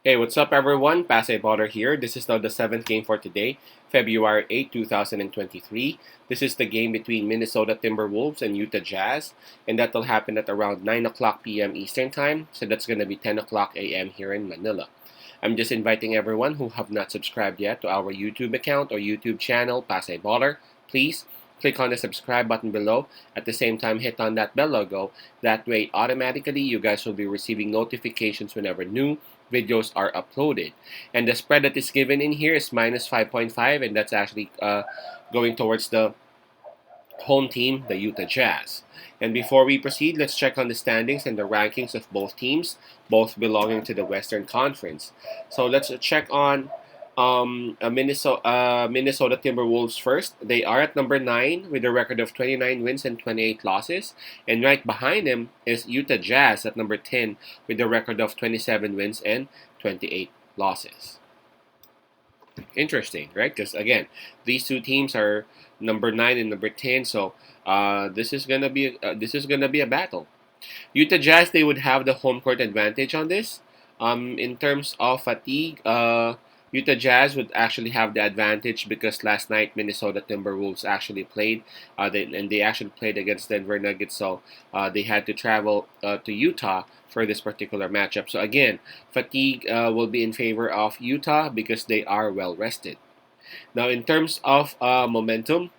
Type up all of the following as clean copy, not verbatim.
Hey, what's up, everyone? Pasay Potter here. This is now the seventh game for today, February 8, 2023. This is the game between Minnesota Timberwolves and Utah Jazz, and that will happen at around 9 o'clock p.m. Eastern Time, so that's going to be 10 o'clock a.m. here in Manila. I'm just inviting everyone who have not subscribed yet to our YouTube account or YouTube channel, Pasay Potter. Please click on the subscribe button below. At the same time, hit on that bell logo. That way, automatically, you guys will be receiving notifications whenever new videos are uploaded. And the spread that is given in here is minus 5.5, and that's actually going towards the home team, the Utah Jazz. And before we proceed, let's check on the standings and the rankings of both teams, both belonging to the Western Conference. So let's check on Minnesota Timberwolves first. They are at number 9 with a record of 29 wins and 28 losses. And right behind them is Utah Jazz at number 10 with a record of 27 wins and 28 losses. Interesting, right? Because again, these two teams are number 9 and number 10, so this is gonna be a battle. Utah Jazz, they would have the home court advantage on this. In terms of fatigue, Utah Jazz would actually have the advantage because last night Minnesota Timberwolves actually played, they actually played against Denver Nuggets, so they had to travel to Utah for this particular matchup. So again, fatigue will be in favor of Utah because they are well rested. Now, in terms of momentum,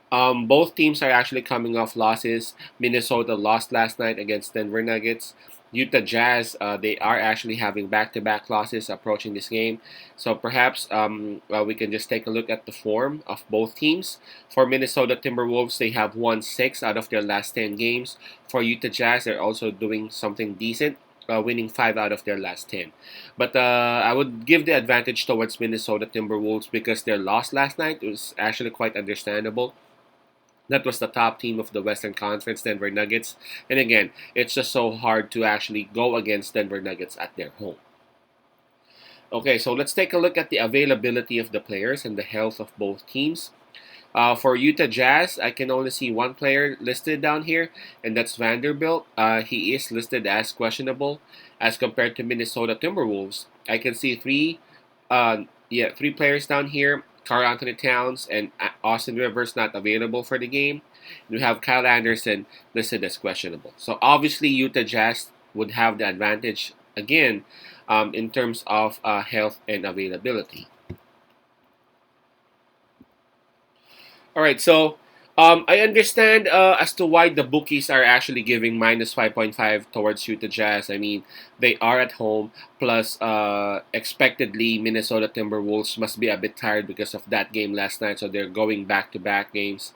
both teams are actually coming off losses. Minnesota lost last night against Denver Nuggets. Utah Jazz, they are actually having back-to-back losses approaching this game. So perhaps we can just take a look at the form of both teams. For Minnesota Timberwolves, they have won 6 out of their last 10 games. For Utah Jazz, they're also doing something decent, winning 5 out of their last 10. But I would give the advantage towards Minnesota Timberwolves because their loss last night was actually quite understandable. That was the top team of the Western Conference, Denver Nuggets. And again, it's just so hard to actually go against Denver Nuggets at their home. Okay, so let's take a look at the availability of the players and the health of both teams. For Utah Jazz, I can only see one player listed down here, and that's Vanderbilt. He is listed as questionable. As compared to Minnesota Timberwolves, I can see three players down here. Karl Anthony Towns and Austin Rivers not available for the game. We have Kyle Anderson listed as questionable. So obviously Utah Jazz would have the advantage again in terms of health and availability. All right, so I understand as to why the bookies are actually giving minus 5.5 towards Utah Jazz. I mean, they are at home, plus expectedly Minnesota Timberwolves must be a bit tired because of that game last night, so they're going back-to-back games.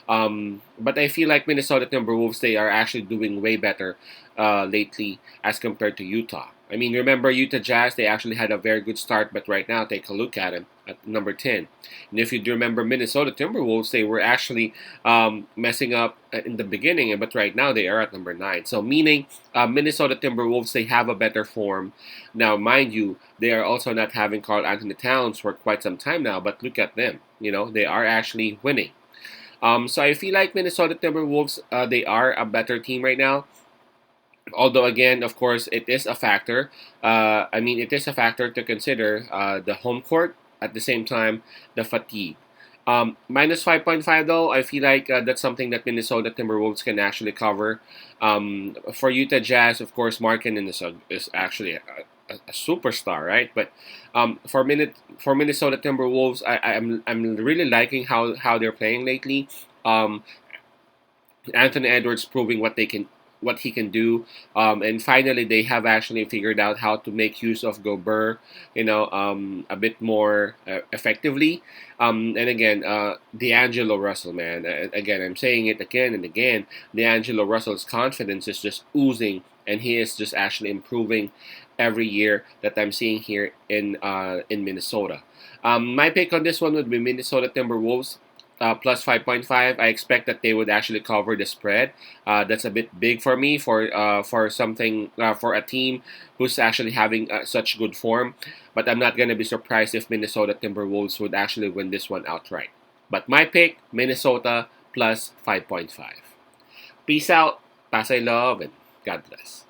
But I feel like Minnesota Timberwolves, they are actually doing way better lately as compared to Utah. I mean, remember Utah Jazz, they actually had a very good start, but right now, take a look at them at number 10. And if you do remember Minnesota Timberwolves, they were actually messing up in the beginning, but right now they are at number 9. So meaning Minnesota Timberwolves, they have a better form. Now, mind you, they are also not having Karl Anthony Towns for quite some time now, but look at them. You know, they are actually winning. So I feel like Minnesota Timberwolves, they are a better team right now. Although again, of course, it is a factor. It is a factor to consider the home court at the same time the fatigue. Minus 5.5 though, I feel like that's something that Minnesota Timberwolves can actually cover. For Utah Jazz, of course, Markkanen is actually a superstar, right? But for Minnesota Timberwolves, I'm really liking how they're playing lately. Anthony Edwards proving what he can do. And finally, they have actually figured out how to make use of Gobert, a bit more effectively. And again, D'Angelo Russell, man. Again, I'm saying it again and again. D'Angelo Russell's confidence is just oozing, and he is just actually improving every year that I'm seeing here in Minnesota. My pick on this one would be Minnesota Timberwolves plus 5.5. I expect that they would actually cover the spread. That's a bit big for me for something for a team who's actually having such good form. But I'm not gonna be surprised if Minnesota Timberwolves would actually win this one outright. But my pick, Minnesota plus 5.5. Peace out, Pasay love, and God bless.